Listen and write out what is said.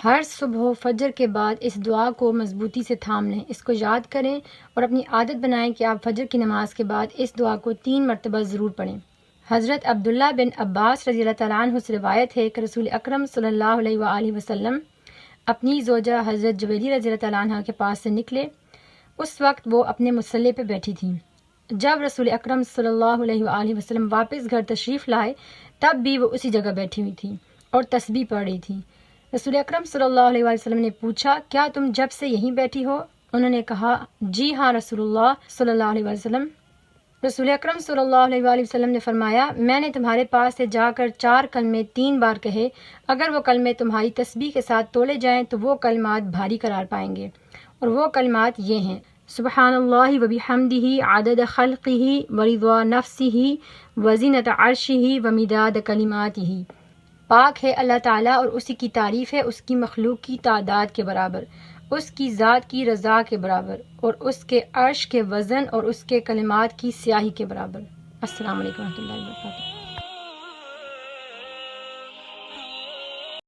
ہر صبح فجر کے بعد اس دعا کو مضبوطی سے تھام لیں، اس کو یاد کریں اور اپنی عادت بنائیں کہ آپ فجر کی نماز کے بعد اس دعا کو 3 مرتبہ ضرور پڑھیں۔ حضرت عبداللہ بن عباس رضی اللہ تعالیٰ عنہ سے روایت ہے کہ رسول اکرم صلی اللہ علیہ وآلہ وسلم اپنی زوجہ حضرت جویریہ رضی اللہ تعالیٰ عنہ کے پاس سے نکلے۔ اس وقت وہ اپنے مصلی پہ بیٹھی تھیں۔ جب رسول اکرم صلی اللہ علیہ وآلہ وسلم واپس گھر تشریف لائے تب بھی وہ اسی جگہ بیٹھی ہوئی تھیں اور تسبیح پڑھ رہی تھیں۔ رسول اکرم صلی اللہ علیہ وآلہ وسلم نے پوچھا، کیا تم جب سے یہیں بیٹھی ہو؟ انہوں نے کہا، جی ہاں رسول اللہ صلی اللہ علیہ وآلہ وسلم۔ رسول اکرم صلی اللہ علیہ وآلہ وسلم نے فرمایا، میں نے تمہارے پاس سے جا کر 4 کلمے 3 بار کہے، اگر وہ کلمے تمہاری تسبیح کے ساتھ تولے جائیں تو وہ کلمات بھاری قرار پائیں گے، اور وہ کلمات یہ ہیں: سبحان اللہ وبحمدہ عدد خلقہ ورضا نفسہ وزینۃ عرشہ ومداد کلماتہ۔ پاک ہے اللہ تعالیٰ اور اسی کی تعریف ہے اس کی مخلوق کی تعداد کے برابر، اس کی ذات کی رضا کے برابر، اور اس کے عرش کے وزن اور اس کے کلمات کی سیاہی کے برابر۔ السلام علیکم ورحمۃ اللہ وبرکاتہ۔